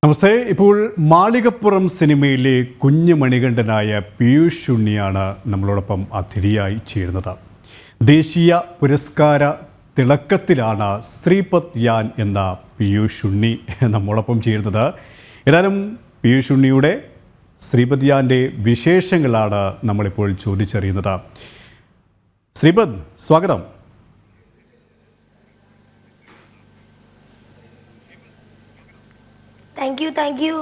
നമസ്തേ. ഇപ്പോൾ മാളികപ്പുറം സിനിമയിലെ കുഞ്ഞു മണികണ്ഠനായ പീയൂഷ് ഉണ്ണിയാണ് നമ്മളോടൊപ്പം അതിഥിയായി ചേരുന്നത്. ദേശീയ പുരസ്കാര തിളക്കത്തിലാണ് ശ്രീപത് യാൻ എന്ന പീയൂഷ് ഉണ്ണി നമ്മളോടൊപ്പം ചേരുന്നത്. ഏതായാലും പീയൂഷ് ഉണ്ണിയുടെ ശ്രീപത് യാൻ്റെ വിശേഷങ്ങളാണ് നമ്മളിപ്പോൾ ചോദിച്ചറിയുന്നത്. ശ്രീപത്, സ്വാഗതം. Thank you.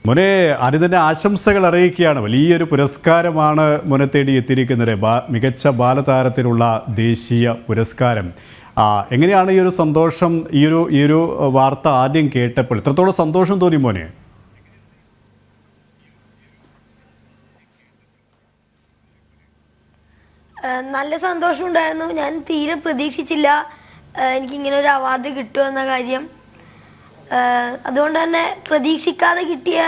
മോനെ, ആദ്യം തന്നെ ആശംസകൾ അറിയിക്കുകയാണ്. വലിയൊരു പുരസ്കാരമാണ് മോനെ തേടി എത്തിയിരിക്കുന്നത്. മികച്ച ബാലതാരത്തിനുള്ള ദേശീയ പുരസ്കാരം. എങ്ങനെയാണ് ഈ ഒരു സന്തോഷം, ഈ ഒരു വാർത്ത ആദ്യം കേട്ടപ്പോൾ എത്രത്തോളം സന്തോഷം തോന്നി മോനെ? നല്ല സന്തോഷം ഉണ്ടായിരുന്നു. ഞാൻ തീരെ പ്രതീക്ഷിച്ചില്ല എനിക്കിങ്ങനെ ഒരു അവാർഡ് കിട്ടുമെന്ന കാര്യം. അതുകൊണ്ട് തന്നെ പ്രതീക്ഷിക്കാതെ കിട്ടിയ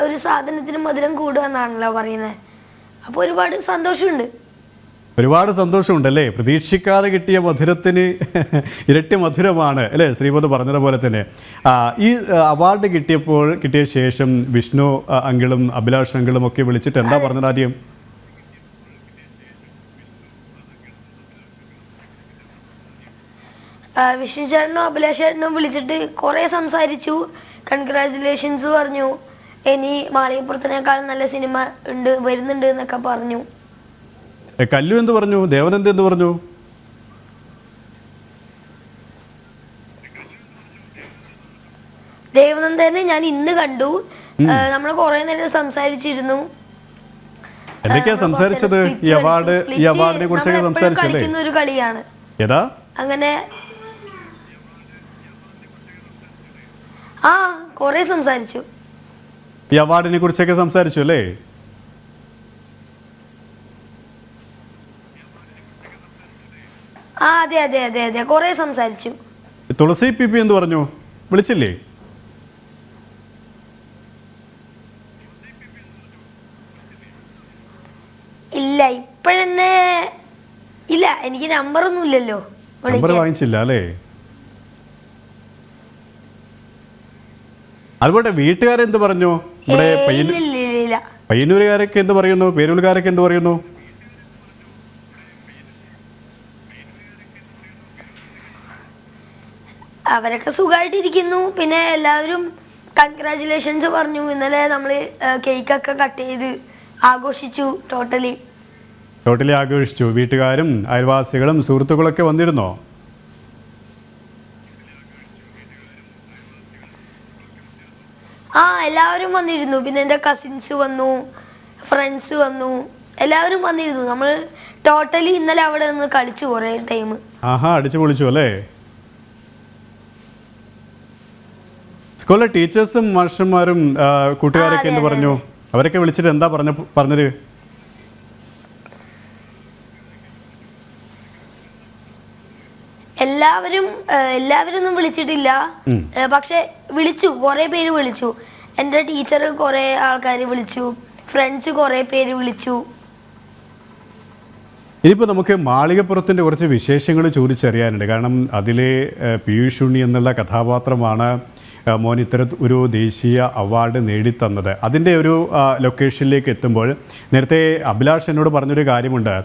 ഒരു സാധനത്തിന് മധുരം കൂടുക എന്നാണല്ലോ പറയുന്നത്. അപ്പോൾ ഒരുപാട് സന്തോഷമുണ്ട്. ഒരുപാട് സന്തോഷമുണ്ടല്ലേ? പ്രതീക്ഷിക്കാതെ കിട്ടിയ മധുരത്തിന് ഇരട്ടി മധുരമാണ് അല്ലേ? ശ്രീപത് പറഞ്ഞതുപോലെ തന്നെ ഈ അവാർഡ് കിട്ടിയ ശേഷം വിഷ്ണു അങ്കിളും അഭിലാഷ് അങ്കിളും ഒക്കെ വിളിച്ചിട്ട് എന്താ പറഞ്ഞത് ആദ്യം? വിഷ്ണു ചേട്ടനും അഭിലാഷ് ചേട്ടനും വിളിച്ചിട്ട് കുറേ സംസാരിച്ചു. കൺഗ്രാജുലേഷൻസ് പറഞ്ഞു. ഇനി മാളികപ്പുറത്തിനേക്കാൾ നല്ല സിനിമ വരുന്നുണ്ട് എന്നൊക്കെ പറഞ്ഞു. കല്ലു എന്ത് പറഞ്ഞു? ദേവനന്ദ എന്ത് പറഞ്ഞു? ദേവനന്ദനെ ഞാൻ ഇന്ന് കണ്ടു. നമ്മൾ കുറെ നേരം സംസാരിച്ചിരുന്നു. എന്തൊക്കെയാ സംസാരിച്ചത്? ഈ അവാർഡിനെ കുറിച്ചൊക്കെ സംസാരിച്ചല്ലേ? ഒരു കളിയാണ് ഏതാ അങ്ങനെ. കുറെ സംസാരിച്ചു. ഈ അവാർഡിനെ കുറിച്ചൊക്കെ സംസാരിച്ചു അല്ലേ? അതെ അതെ അതെ അതെ കുറെ സംസാരിച്ചു. തുളസി പി എന്ത് പറഞ്ഞു? വിളിച്ചില്ലേ? ഇല്ല, ഇപ്പോഴെന്നെ ഇല്ല. എനിക്ക് നമ്പറൊന്നും ഇല്ലല്ലോ. നമ്പർ വാങ്ങിച്ചില്ല അല്ലേ? അതുപോലെ വീട്ടുകാരെന്ത് പറഞ്ഞു? ഇവിടെ പയ്യന്നൂരുകാരൊക്കെ എന്ത് പറയുന്നു? പേരൂരുകാരൊക്കെ എന്ത് പറയുന്നു? അവരൊക്കെ സുഖമായിട്ടിരിക്കുന്നു. പിന്നെ എല്ലാവരും കൺഗ്രാജുലേഷൻസ് പറഞ്ഞു. ഇന്നലെ നമ്മൾ കേക്കൊക്കെ കട്ട് ചെയ്ത് ആഘോഷിച്ചു. ടോട്ടലി ആഘോഷിച്ചു. വീട്ടുകാരും അയൽവാസികളും സുഹൃത്തുക്കളൊക്കെ വന്നിരുന്നോ? എല്ലാവരും വന്നിരുന്നു. പിന്നെ എൻ്റെ കസിൻസ് വന്നു, ഫ്രണ്ട്സ് വന്നു, എല്ലാവരും വന്നിരുന്നു. നമ്മൾ ടോട്ടലി ഇന്നലെ അവിടെ നിന്ന് കളിച്ചു കുറേ ടൈം. അടിച്ചു പൊളിച്ചു അല്ലേ? സ്കൂളിലെ ടീച്ചേഴ്സും മാസ്റ്റർമാരും കൂട്ടുകാരൊക്കെ എന്ത് പറഞ്ഞു? അവരൊക്കെ വിളിച്ചിട്ട് എന്താ പറഞ്ഞത്? എല്ലാവരും ഒന്നും വിളിച്ചിട്ടില്ല. പക്ഷെ വിളിച്ചു, കുറെ പേര് വിളിച്ചു. എൻ്റെ ടീച്ചർ കുറെ ആൾക്കാർ വിളിച്ചു, ഫ്രണ്ട്സ് കുറെ പേര് വിളിച്ചു. ഇനിയിപ്പോൾ നമുക്ക് മാളികപ്പുറത്തിൻ്റെ കുറച്ച് വിശേഷങ്ങൾ ചോദിച്ചറിയാനുണ്ട്. കാരണം അതിലെ പീയൂഷ് ഉണ്ണി എന്നുള്ള കഥാപാത്രമാണ് മോൻ ഒരു ദേശീയ അവാർഡ് നേടിത്തന്നത്. അതിൻ്റെ ഒരു ലൊക്കേഷനിലേക്ക് എത്തുമ്പോൾ നേരത്തെ അഭിലാഷ് എന്നോട് പറഞ്ഞൊരു കാര്യമുണ്ട്.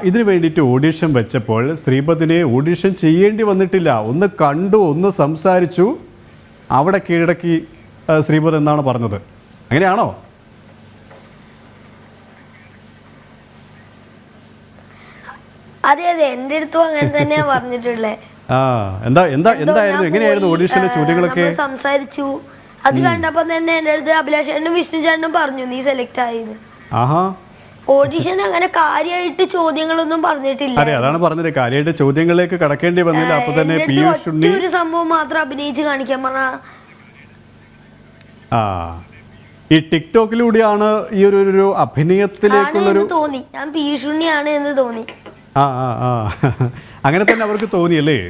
ഇതിനു വേണ്ടിയിട്ട് ഓഡിഷൻ വെച്ചപ്പോൾ ശ്രീപതിനെ ഓഡിഷൻ ചെയ്യേണ്ടി വന്നിട്ടില്ല. ഒന്ന് കണ്ടു, ഒന്ന് സംസാരിച്ചു, അവിടെ കീഴടക്കി ശ്രീപത് എന്നാണ് പറഞ്ഞത്. അങ്ങനെയാണോ? അതെ അതെ, എൻ്റെ അടുത്തും അങ്ങനെ തന്നെയാ പറഞ്ഞിട്ടുള്ളത്. എന്തായിരുന്നു, എങ്ങനെയായിരുന്നു ഓഡിഷന്റെ ചോദ്യങ്ങളൊക്കെ? സംസാരിച്ചു. അത് കണ്ടപ്പോ തന്നെ എൻ്റെ അടുത്ത് അഭിലാഷ് ചേട്ടനും വിഷ്ണു ചേട്ടനും പറഞ്ഞു നീ സെലക്ട് ആയത്. ഓഡിഷൻ അങ്ങനെ കാര്യമായിട്ട് ചോദ്യങ്ങളൊന്നും പറഞ്ഞിട്ടില്ല. അതെ, അതാണ് പറഞ്ഞത്, കാര്യമായിട്ട് ചോദ്യങ്ങളിലേക്ക് കടക്കേണ്ടി വന്നില്ല. അപ്പൊ തന്നെ പീയൂഷ് ഉണ്ണി ഒരു സംഭവം മാത്രം അഭിനയിച്ച് കാണിക്കാൻ പറഞ്ഞ. ഈ ടിക്ടോക്കിലൂടെയാണ് ഈ ഒരു അഭിനയത്തിലേക്കുള്ളൊരു തോന്നി. ഞാൻ പീയൂഷ് ഉണ്ണിയാണ് എന്ന് തോന്നി. അങ്ങനെ തന്നെ അവർക്ക് തോന്നിയല്ലേ?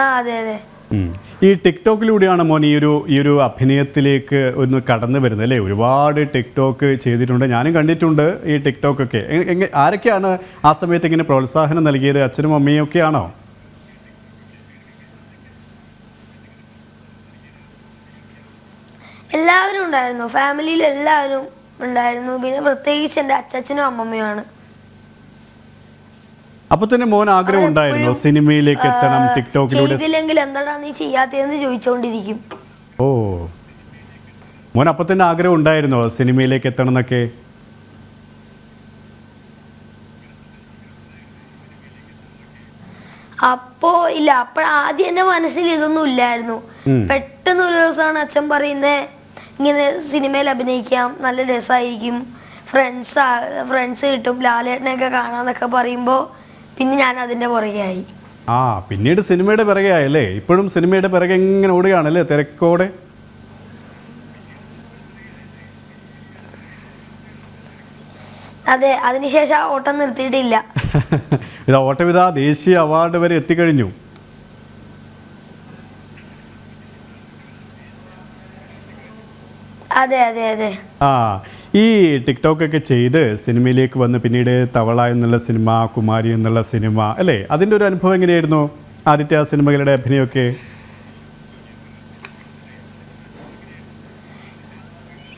അതെ അതെ. ഈ ടിക്ടോക്കിലൂടെയാണ് മോൻ ഈ ഒരു അഭിനയത്തിലേക്ക് ഒന്ന് കടന്നു വരുന്നത് അല്ലേ? ഒരുപാട് ടിക്ടോക്ക് ചെയ്തിട്ടുണ്ട്, ഞാനും കണ്ടിട്ടുണ്ട് ഈ ടിക്ടോക്കൊക്കെ. ആരൊക്കെയാണ് ആ സമയത്ത് ഇങ്ങനെ പ്രോത്സാഹനം നൽകിയത്? അച്ഛനും അമ്മയും ഒക്കെ ആണോ? ഉണ്ടായിരുന്നു, ഫാമിലിയിൽ എല്ലാവരും ഉണ്ടായിരുന്നു. പിന്നെ പ്രത്യേകിച്ച് എൻ്റെ അച്ഛനും അമ്മമ്മയുമാണ്. അപ്പൊ തന്നെ മോൻ ആഗ്രഹം ഉണ്ടായിരുന്നു സിനിമയിലേക്ക് എത്തണം, ടിക്ടോക്കിലൂടെ ചെയ്തില്ലെങ്കിൽ എന്താടാ നീ ചെയ്യാത്തതെന്ന് ചോദിച്ചുകൊണ്ടിരിക്കും. ഓ, മോൻ അപ്പൊ തന്നെ ആഗ്രഹം ഉണ്ടായിരുന്നോ സിനിമയിലേക്ക് എത്തണം എന്നൊക്കെ? അപ്പോ ഇല്ല, ആദ്യം എന്റെ മനസ്സിൽ ഇതൊന്നും ഇല്ലായിരുന്നു. പെട്ടെന്ന് ഒരു ദിവസമാണ് അച്ഛൻ പറയുന്നത് ഇങ്ങനെ സിനിമയിൽ അഭിനയിക്കാം, നല്ല രസമായിരിക്കും, ഫ്രണ്ട്സ് കിട്ടും, ലാലേട്ടനെയൊക്കെ കാണാന്നൊക്കെ പറയുമ്പോ പിന്നെ ഞാൻ അതിന്റെ പുറകെയായി. ആ, പിന്നീട് സിനിമയുടെ പിറകെ ആയല്ലേ? ഇപ്പോഴും സിനിമയുടെ പിറകെ ഇങ്ങനെ ഓടുകയാണല്ലേ തിരക്കോടെ? അതെ, അതിനുശേഷം ആ ഓട്ടം നിർത്തിയിട്ടില്ല. ഇത് ഓട്ടവിധ ദേശീയ അവാർഡ് വരെ എത്തിക്കഴിഞ്ഞു. അതെ അതെ അതെ. ആ, ഈ ടിക്ടോക്ക് ഒക്കെ ചെയ്ത് സിനിമയിലേക്ക് വന്ന് പിന്നീട് തവള എന്നുള്ള സിനിമ, കുമാരി എന്നുള്ള സിനിമ അല്ലേ, അതിൻ്റെ ഒരു അനുഭവം എങ്ങനെയായിരുന്നു ആദ്യത്തെ ആ സിനിമകളുടെ അഭിനയമൊക്കെ?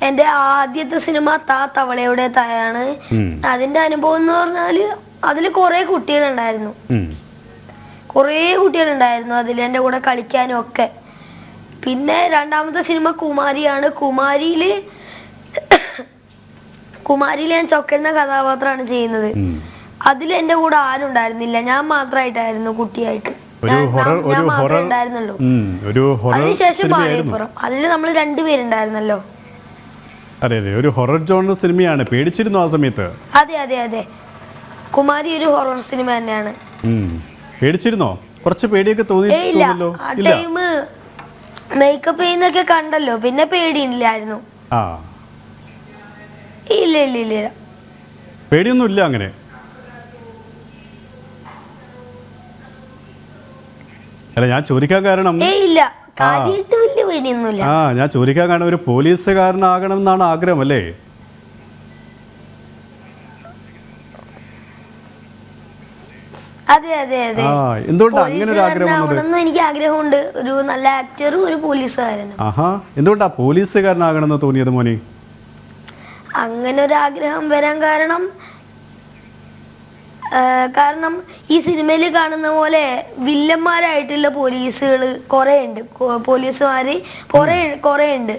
എന്റെ ആദ്യത്തെ സിനിമ തവളയുടെ തായാണ്. അതിന്റെ അനുഭവം എന്ന് പറഞ്ഞാല് അതിൽ കുറെ കുട്ടികളുണ്ടായിരുന്നു, അതിൽ എൻ്റെ കൂടെ കളിക്കാനും ഒക്കെ. പിന്നെ രണ്ടാമത്തെ സിനിമ കുമാരിയാണ്. കുമാരിയിൽ ഞാൻ ചൊക്കെന്ന കഥാപാത്രമാണ് ചെയ്യുന്നത്. അതിൽ എൻ്റെ കൂടെ ആരും ഉണ്ടായിരുന്നില്ല, ഞാൻ മാത്രമായിട്ടായിരുന്നു കുട്ടിയായിട്ട്, ഞാൻ മാത്രമേ ഉണ്ടായിരുന്നുള്ളൂ. അതിനുശേഷം മാളികപ്പുറം, അതിൽ നമ്മൾ രണ്ടുപേരുണ്ടായിരുന്നല്ലോ. അതെ അതെ, ഒരു ഹൊറർ ജോണർ സിനിമയാണ്. പേടിച്ചിരുന്നു ആ സമയത്ത്? അതെ അതെ അതെ, കുമാരി ഒരു ഹൊറർ സിനിമ തന്നെയാണ്. പേടിച്ചിരുന്നോ? കുറച്ച് പേടിയൊക്കെ തോന്നിയില്ലല്ലോ? ആ ടൈം മേക്കപ്പ് ചെയ്യുന്നൊക്കെ കണ്ടല്ലോ, പിന്നെ പേടിയില്ലായിരുന്നു. ഇല്ല ഇല്ല ഇല്ല, പേടിയൊന്നും ഇല്ല അങ്ങനെ? അല്ല, ഞാൻ ചോദിക്കാൻ കാരണം ഞാൻ ചോദിക്കാൻ കാരണം ഒരു പോലീസുകാരനാകണം എന്നാണ് ആഗ്രഹം അല്ലേ? അതെ അതെ അതെ. എന്തുകൊണ്ടാണ് അങ്ങനെ ഒരു ആഗ്രഹം വന്നത്? എനിക്ക് ആഗ്രഹമുണ്ട്, ഒരു നല്ല ആക്ടറും ഒരു പോലീസുകാരനും. എന്തുകൊണ്ടാ പോലീസുകാരനാകണമെന്ന് തോന്നിയത് മോനെ? അങ്ങനെ ഒരു ആഗ്രഹം വരാൻ കാരണം ഈ സിനിമയിൽ കാണുന്ന പോലെ വില്ലന്മാരായിട്ടുള്ള പോലീസുകൾ കുറെ ഉണ്ട്, പോലീസുമാര് കുറെ ഉണ്ട്.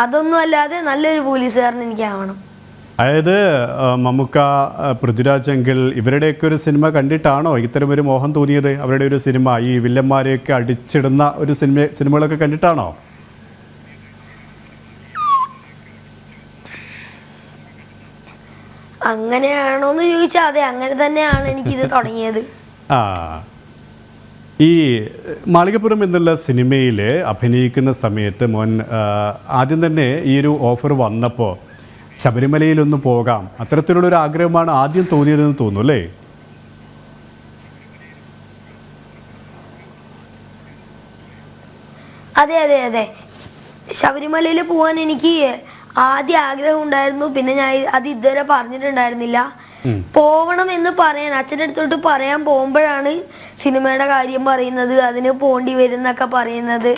അതൊന്നും അല്ലാതെ നല്ലൊരു പോലീസുകാരൻ എനിക്കാവണം. അതായത് മമ്മൂക്ക, പൃഥ്വിരാജ് അങ്കിൾ ഇവരുടെയൊക്കെ ഒരു സിനിമ കണ്ടിട്ടാണോ ഇത്തരം ഒരു മോഹം തോന്നിയത്? അവരുടെ ഒരു സിനിമ, ഈ വില്ലന്മാരെയൊക്കെ അടിച്ചിടുന്ന ഒരു സിനിമകളൊക്കെ കണ്ടിട്ടാണോ? അങ്ങനെയാണോന്ന് ചോദിച്ചാൽ അതെ, അങ്ങനെ തന്നെയാണ് എനിക്കിത് തുടങ്ങിയത്. ഈ മാളികപ്പുറം എന്നുള്ള സിനിമയിൽ അഭിനയിക്കുന്ന സമയത്ത് മോൻ ആദ്യം തന്നെ ഈ ഒരു ഓഫർ വന്നപ്പോൾ ശബരിമലയിലൊന്ന് പോകാം, അത്തരത്തിലുള്ളൊരു ആഗ്രഹമാണ് ആദ്യം തോന്നിയതെന്ന് തോന്നുന്നു അല്ലേ? അതെ അതെ അതെ, ശബരിമലയിൽ പോകാൻ എനിക്ക് ആദ്യം ആഗ്രഹം ഉണ്ടായിരുന്നു. പിന്നെ ഞാൻ അത് ഇതുവരെ പറഞ്ഞിട്ടുണ്ടായിരുന്നില്ല. പോവണം എന്ന് പറയാൻ അച്ഛൻ്റെ അടുത്തോട്ട് പറയാൻ പോകുമ്പോഴാണ് സിനിമയുടെ കാര്യം പറയുന്നത്, അതിന് പോണ്ടി വരുന്നൊക്കെ പറയുന്നത്.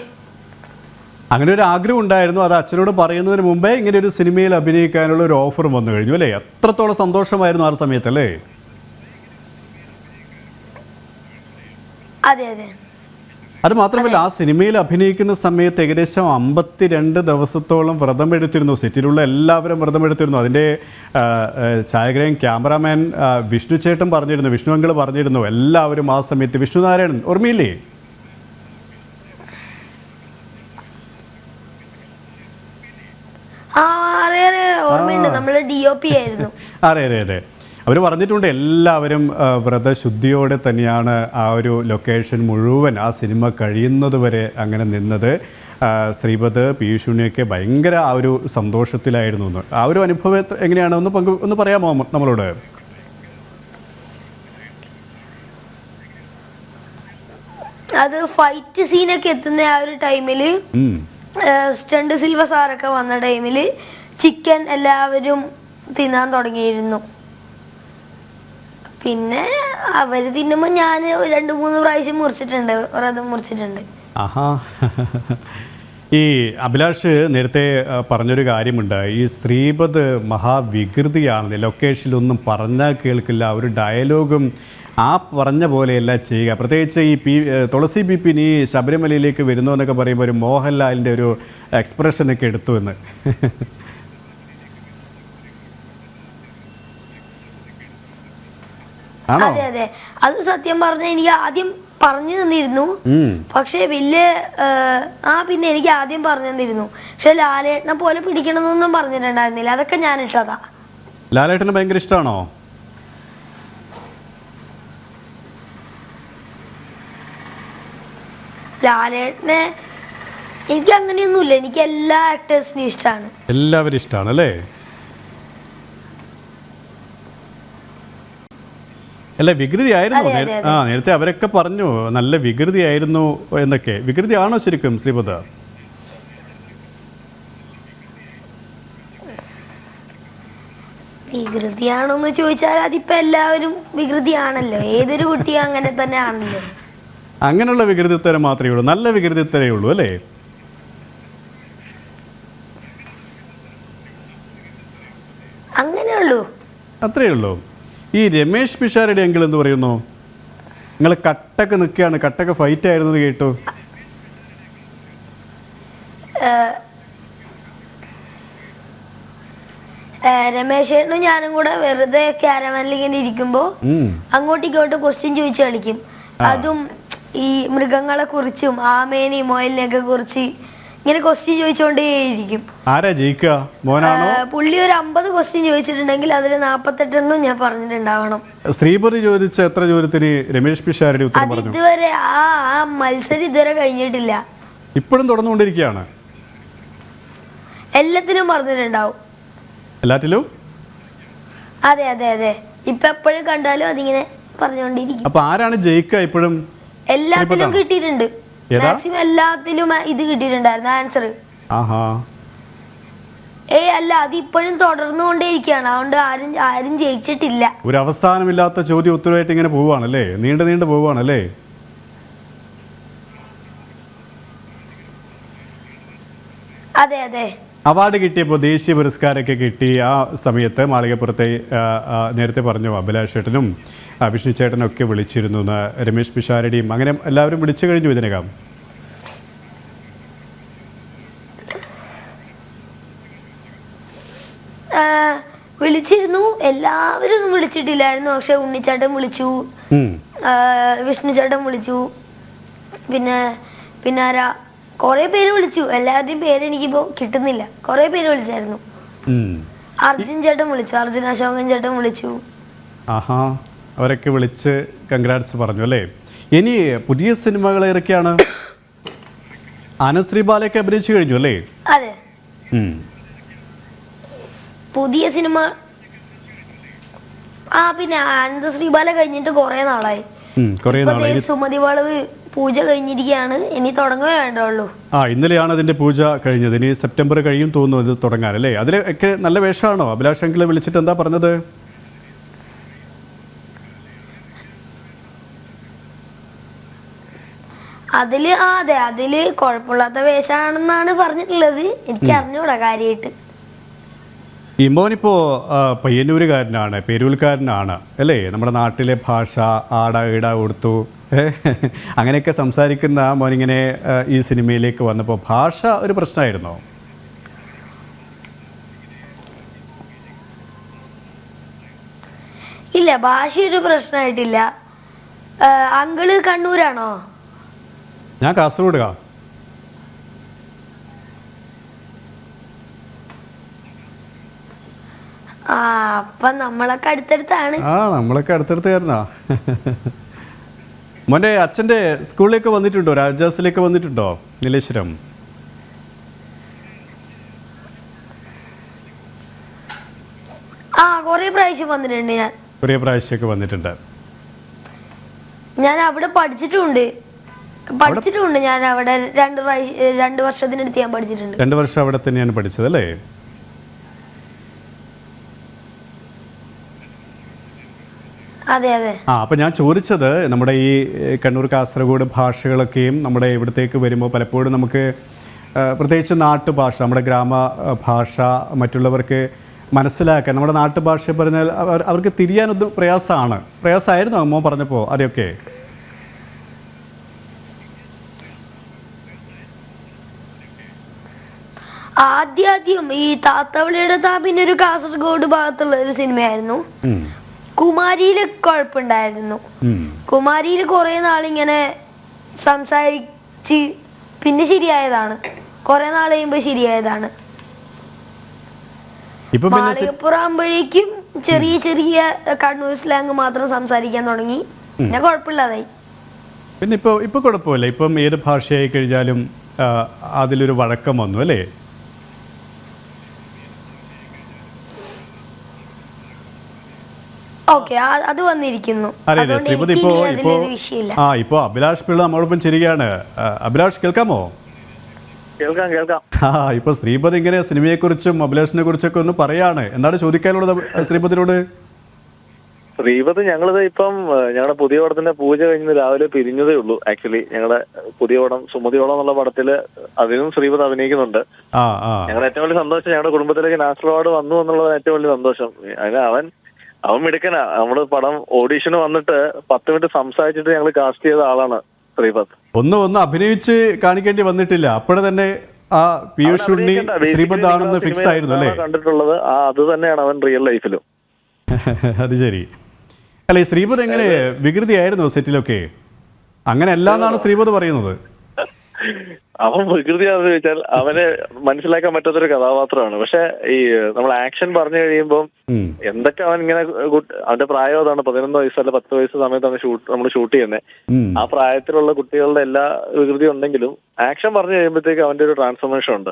അങ്ങനെ ഒരു ആഗ്രഹം ഉണ്ടായിരുന്നു, അത് അച്ഛനോട് പറയുന്നതിന് മുമ്പേ ഇങ്ങനെ ഒരു സിനിമയിൽ അഭിനയിക്കാനുള്ള ഒരു ഓഫർ വന്നു കഴിഞ്ഞു അല്ലേ? എത്രത്തോളം സന്തോഷമായിരുന്നു ആ സമയത്തല്ലേ? അതെ അതെ. അത് മാത്രമല്ല, ആ സിനിമയിൽ അഭിനയിക്കുന്ന സമയത്ത് ഏകദേശം 52 ദിവസത്തോളം വ്രതമെടുത്തിരുന്നു. സെറ്റിലുള്ള എല്ലാവരും വ്രതമെടുത്തിരുന്നു. അതിൻ്റെ ഛായാഗ്രഹൻ ക്യാമറാമാൻ വിഷ്ണു ചേട്ടൻ പറഞ്ഞിരുന്നു, വിഷ്ണു അങ്കിൾ പറഞ്ഞിരുന്നു, എല്ലാവരും ആ സമയത്ത്. വിഷ്ണുനാരായണൻ ഓർമ്മയില്ലേ? അതെ അതെ അതെ, അവർ പറഞ്ഞിട്ടുണ്ട് എല്ലാവരും വ്രതശുദ്ധിയോടെ തന്നെയാണ് ആ ഒരു ലൊക്കേഷൻ മുഴുവൻ, ആ സിനിമ കഴിയുന്നത് വരെ അങ്ങനെ നിന്നത്. ശ്രീപദ്, പീയൂഷുണിയൊക്കെ ഭയങ്കര ആ ഒരു സന്തോഷത്തിലായിരുന്നു എന്ന്. ആ ഒരു അനുഭവം എങ്ങനെയാണ് ഒന്ന് പറയാമോ നമ്മളോട്? അത് ഫൈറ്റ് സീനൊക്കെ എത്തുന്ന ആ ഒരു ടൈമിൽ, സ്റ്റണ്ട് സിൽവ സാറൊക്കെ വന്ന ടൈമിൽ ചിക്കൻ എല്ലാവരും തിന്നാൻ തുടങ്ങിയിരുന്നു. പിന്നെ അവര് തിന്നുമ്പോ ഞാൻ 2-3 പ്രാവശ്യം മുറിച്ചിട്ടുണ്ട്. ആഹാ, ഈ അഭിലാഷ് നേരത്തെ പറഞ്ഞൊരു കാര്യമുണ്ട്, ഈ ശ്രീപദ് മഹാവികൃതിയാണ്, ലൊക്കേഷനിലൊന്നും പറഞ്ഞാൽ കേൾക്കില്ല, ഒരു ഡയലോഗും ആ പറഞ്ഞ പോലെയല്ല ചെയ്യുക. പ്രത്യേകിച്ച് ഈ തുളസി ബിപിൻ ഈ ശബരിമലയിലേക്ക് വരുന്നു എന്നൊക്കെ പറയുമ്പോൾ ഒരു മോഹൻലാലിൻ്റെ ഒരു എക്സ്പ്രഷനൊക്കെ എടുത്തു എന്ന്. ആണോ? അതെ അതെ, അത് സത്യം പറഞ്ഞ എനിക്ക് ആദ്യം പറഞ്ഞു തന്നിരുന്നു. പക്ഷെ വലിയ പിന്നെ എനിക്ക് ആദ്യം പറഞ്ഞു തന്നിരുന്നു. പക്ഷെ ലാലേട്ടനെ പോലെ പിടിക്കണമെന്നൊന്നും പറഞ്ഞിട്ടുണ്ടായിരുന്നില്ല. അതൊക്കെ ഞാൻ ഇട്ടതാ. ലാലേട്ടന് ഭയങ്കര ഇഷ്ടമാണോ? ലാലേട്ടനെ എനിക്ക് അങ്ങനെയൊന്നുമില്ല. എനിക്ക് എല്ലാ ആക്ടേഴ്സിനും ഇഷ്ടമാണ്. എല്ലാവരും ഇഷ്ടമാണ് അല്ലേ? അല്ല, വികൃതി ആയിരുന്നു. നേരത്തെ അവരൊക്കെ പറഞ്ഞു നല്ല വികൃതി ആയിരുന്നു എന്നൊക്കെ. വികൃതി ആണോ ശരിക്കും ശ്രീപദ? വികൃതിയാണോന്ന് ചോദിച്ചാൽ അതിപ്പോ എല്ലാവരും വികൃതിയാണല്ലോ. ഏതൊരു കുട്ടിയും അങ്ങനെ തന്നെ ആണല്ലോ. അങ്ങനെയുള്ള വികൃതിത്തരം മാത്രമേ ഉള്ളൂ, നല്ല വികൃതിത്തരേ ഉള്ളൂ അല്ലേ? അങ്ങനെയുള്ളൂ, അത്രേ ഉള്ളൂ. ഈ രമേശ് പിഷാരടി എങ്കിൽ എന്ത് പറയുന്നു? നിങ്ങൾ കട്ടൊക്കെ നിൽക്കുകയാണ്, കട്ടൊക്കെ ഫൈറ്റ് ആയിരുന്നു കേട്ടു. രമേശേട്ടനും ഞാനും കൂടെ വെറുതെ ക്യാരവാനിൽ ഇങ്ങനെ ഇരിക്കുമ്പോ അങ്ങോട്ടും ഇങ്ങോട്ടും ക്വസ്റ്റ്യൻ ചോദിച്ചു കളിക്കും. അതും ഈ മൃഗങ്ങളെ കുറിച്ചും ആമേനെയും മൊയലിനെയൊക്കെ കുറിച്ച് ഇങ്ങനെ ക്വസ്റ്റ്യൻ ചോദിച്ചുകൊണ്ടേയിരിക്കും. ആരാ ജയിക്കുക, മോനാണോ? പുള്ളി ഒരു 50 ക്വസ്റ്റ്യൻ ചോദിച്ചിട്ടുണ്ടെങ്കിൽ അതിൽ 48 ഞാൻ പറഞ്ഞിട്ടുണ്ടാവണം. ശ്രീപതി ചോദിച്ച എത്ര ചോദ്യത്തിന് രമേശ് പിഷാരടി ഉത്തരം പറഞ്ഞു? ഇതുവരെ ആ മത്സരം ഇതുവരെ കഴിഞ്ഞിട്ടില്ല. ഇപ്പോഴും തുടർന്നുകൊണ്ടിരിക്കുകയാണ്. എല്ലാത്തിനും പറഞ്ഞിട്ടുണ്ടാവും. എല്ലാറ്റിലും? അതെ അതെ അതെ, ഇപ്പൊ എപ്പോഴും കണ്ടാലും അതിങ്ങനെ പറഞ്ഞുകൊണ്ടിരിക്കും. അപ്പൊ ആരാണ് ജയിക്കുക ഇപ്പോഴും? എല്ലാത്തിലും കിട്ടിയിട്ടുണ്ട്. മാക്സിമം എല്ലാത്തിലും ഇത് കിട്ടിയിട്ടുണ്ടായിരുന്നു ആൻസർ. അല്ല, അത് ഇപ്പോഴും തുടർന്നുകൊണ്ടേയിരിക്കുകയാണ്. അതുകൊണ്ട് ആരും ജയിച്ചിട്ടില്ല. ഒരു അവസാനമില്ലാത്ത ചോദ്യം ഉത്തരവായിട്ട് ഇങ്ങനെ പോവുകയാണല്ലേ, നീണ്ടു പോവുകയാണല്ലേ? അതെ അതെ. അവാർഡ് കിട്ടിയപ്പോൾ ദേശീയ പുരസ്കാരമൊക്കെ കിട്ടി. ആ സമയത്ത് മാളികപ്പുറത്തെ നേരത്തെ പറഞ്ഞു അഭിലാഷ് ചേട്ടനും വിഷ്ണു ചേട്ടനും ഒക്കെ വിളിച്ചിരുന്നു, രമേശ് പിഷാരടിയും അങ്ങനെ എല്ലാവരും വിളിച്ചു കഴിഞ്ഞു ഇതിനകം. വിളിച്ചിരുന്നു, എല്ലാവരും ഒന്നും വിളിച്ചിട്ടില്ലായിരുന്നു. പക്ഷെ ഉണ്ണിച്ചേട്ടൻ വിളിച്ചു, വിഷ്ണു ചേട്ടൻ വിളിച്ചു, പിന്നെ ആരാ കൊറേ പേര് വിളിച്ചു. എല്ലാവരുടെയും പേര് എനിക്കിപ്പോ കിട്ടുന്നില്ല. കൊറേ പേര് വിളിച്ചായിരുന്നു. അർജുൻ ചേട്ടൻ വിളിച്ചു, അർജുൻ അശോകൻ ചേട്ടൻ വിളിച്ചു. അവരൊക്കെ വിളിച്ച് കൺഗ്രാറ്റ്സ് പറഞ്ഞു അല്ലേ? ഇനി പുതിയ സിനിമകൾ ഏതൊക്കെയാണ്? ആനന്ദ് ബാലയൊക്കെ അഭിനയിച്ചു കഴിഞ്ഞു അല്ലേ? അതെ, പുതിയ സിനിമ പിന്നെ ആനന്ദ് ബാല കഴിഞ്ഞിട്ട് കൊറേ നാളായി. സുമതി വളവ് പൂജ കഴിഞ്ഞിരിക്കുകയാണ്. ഇനി തുടങ്ങുകയേ വേണ്ടുള്ളൂ. ഇന്നലെയാണ് അതിന്റെ പൂജ കഴിഞ്ഞത്. ഇനി സെപ്റ്റംബർ കഴിയും തോന്നുന്നു ഇത് തുടങ്ങാൻ അല്ലേ? അതിലൊക്കെ നല്ല വേഷമാണോ? അഭിലാഷ് അങ്കിളെ വിളിച്ചിട്ട് എന്താ പറഞ്ഞത്? അതില് കുഴപ്പമില്ലാത്ത വേഷമാണെന്നാണ് പറഞ്ഞിട്ടുള്ളത്. എനിക്ക് അറിഞ്ഞൂടാ കാര്യമായിട്ട്. ഈ മോനിപ്പോൾ പയ്യന്നൂരുകാരനാണ്, പേരൂർക്കാരനാണ് അല്ലേ? നമ്മുടെ നാട്ടിലെ ഭാഷ ആട ഈട കൊടുത്തു അങ്ങനെയൊക്കെ സംസാരിക്കുന്ന മോനിങ്ങനെ ഈ സിനിമയിലേക്ക് വന്നപ്പോൾ ഭാഷ ഒരു പ്രശ്നമായിരുന്നോ? ഇല്ല, ഭാഷ ഒരു പ്രശ്നമായിട്ടില്ല. അങ്കിള് കണ്ണൂരാണോ? ഞാൻ കാസർഗോഡ്. അപ്പൊ നമ്മളൊക്കെ അടുത്തടുത്താണ്. നമ്മളൊക്കെ അടുത്തടുത്തായിരുന്നാ. മോൻ്റെ അച്ഛൻ്റെ സ്കൂളിലേക്ക് വന്നിട്ടുണ്ടോ? രാജാസിലേക്ക് വന്നിട്ടുണ്ടോ? നീലേശ്വരം കുറേ പ്രാവശ്യം വന്നിട്ടുണ്ട്. ഞാൻ കുറേ പ്രാവശ്യമൊക്കെ വന്നിട്ടുണ്ട്. ഞാൻ അവിടെ പഠിച്ചിട്ടുണ്ട്. ഞാൻ അവിടെ 2 വർഷത്തിനടുത്ത് ഞാൻ പഠിച്ചിട്ടുണ്ട്. 2 വർഷം അവിടെ തന്നെയാണ് പഠിച്ചത് അല്ലേ? അതെ അതെ. അപ്പം ഞാൻ ചോദിച്ചത് നമ്മുടെ ഈ കണ്ണൂർ കാസർഗോഡ് ഭാഷകളൊക്കെയും നമ്മുടെ ഇവിടത്തേക്ക് വരുമ്പോൾ പലപ്പോഴും നമുക്ക് പ്രത്യേകിച്ച് നാട്ടുഭാഷ, നമ്മുടെ ഭാഷ മറ്റുള്ളവർക്ക് മനസ്സിലാക്കാൻ, നമ്മുടെ നാട്ടുഭാഷ പറഞ്ഞാൽ അവർക്ക് തിരിയാനൊന്നും പ്രയാസമായിരുന്നു മോൻ പറഞ്ഞപ്പോൾ അതൊക്കെ? ആദ്യം ഈ താത്തവളിയുടെ പിന്നെ ഒരു കാസർഗോഡ് ഭാഗത്തുള്ള ഒരു സിനിമയായിരുന്നു. കുമാരിയില് കുഴപ്പമുണ്ടായിരുന്നു. കുമാരിയിൽ കുറെ നാളിങ്ങനെ സംസാരിച്ച് പിന്നെ ശരിയായതാണ്, കുറെ നാൾ കഴിയുമ്പോ ശരിയായതാണ്. മാളികപ്പുറമാകുമ്പോഴേക്കും ചെറിയ ചെറിയ കണ്ണൂർ സ്ലാങ് മാത്രം സംസാരിക്കാൻ തുടങ്ങി, പിന്നെ കുഴപ്പമില്ലാതായി. പിന്നെ ഇപ്പൊ കുഴപ്പമില്ല, ഇപ്പം ഏത് ഭാഷയായി കഴിഞ്ഞാലും അതിലൊരു വഴക്കം വന്നു അല്ലേ? അത് വന്നിരിക്കുന്നു. അറിയില്ലേ ശ്രീപതി, ഇപ്പോ അഭിലാഷ് പിള്ള നമ്മളോടൊപ്പം ചിരിക്കുകയാണ്. അഭിലാഷ് കേൾക്കാമോ? കേൾക്കാം. ഇപ്പൊ ശ്രീപതി ഇങ്ങനെ സിനിമയെ കുറിച്ചും അഭിലാഷിനെ കുറിച്ചൊക്കെ ഒന്ന് പറയാണ്. എന്താണ് ചോദിക്കാനുള്ളത് ശ്രീപതിനോട്? ശ്രീപതി, ഞങ്ങളിത് ഇപ്പം ഞങ്ങളുടെ പുതിയ പടത്തിന്റെ പൂജ കഴിഞ്ഞ് രാവിലെ പിരിഞ്ഞതേ ഉള്ളൂ. ആക്ച്വലി ഞങ്ങളുടെ പുതിയ പടം സുമതിയോളം എന്നുള്ള പടത്തില് അതിനും ശ്രീപതി അഭിനയിക്കുന്നുണ്ട്. ഞങ്ങളുടെ ഏറ്റവും വലിയ സന്തോഷം ഞങ്ങളുടെ കുടുംബത്തിലേക്ക് നാഷണൽ അവാർഡ് വന്നു എന്നുള്ളത് ഏറ്റവും വലിയ സന്തോഷം. അതിന് അവൻ മിടുക്കനാ. നമ്മള് പടം ഓഡീഷന് വന്നിട്ട് 10 മിനിറ്റ് സംസാരിച്ചിട്ട് ഞങ്ങൾ കാസ്റ്റ് ചെയ്ത ആളാണ് ശ്രീപത്. ഒന്ന് അഭിനയിച്ച് കാണിക്കേണ്ടി വന്നിട്ടില്ല, അപ്പോഴെ തന്നെ ആ പീയൂഷ് ഉണ്ണി ശ്രീപത് ആണെന്ന് ഫിക്സ് ആയിരുന്നു അല്ലേ? കണ്ടിട്ടുള്ളത് അത് തന്നെയാണ് അവൻ റിയൽ ലൈഫിലും. അത് ശരി. അല്ല, ഈ ശ്രീപത് എങ്ങനെ വികൃതിയായിരുന്നു സെറ്റിലൊക്കെ? അങ്ങനെ അല്ല എന്നാണ് ശ്രീപത് പറയുന്നത്. അവൻ വികൃതിയാണെന്ന് ചോദിച്ചാൽ അവന് മനസ്സിലാക്കാൻ പറ്റാത്തൊരു കഥാപാത്രമാണ്. പക്ഷെ ഈ നമ്മൾ ആക്ഷൻ പറഞ്ഞു കഴിയുമ്പോൾ എന്തൊക്കെ അവൻ ഇങ്ങനെ, അവന്റെ പ്രായം അതാണ്, 11 വയസ്സല്ല 10 വയസ്സ് സമയത്താണ് നമ്മൾ ഷൂട്ട് ചെയ്യുന്നത്. ആ പ്രായത്തിലുള്ള കുട്ടികളുടെ എല്ലാ വികൃതി ഉണ്ടെങ്കിലും ആക്ഷൻ പറഞ്ഞു കഴിയുമ്പോഴത്തേക്ക് അവന്റെ ഒരു ട്രാൻസ്ഫോർമേഷൻ ഉണ്ട്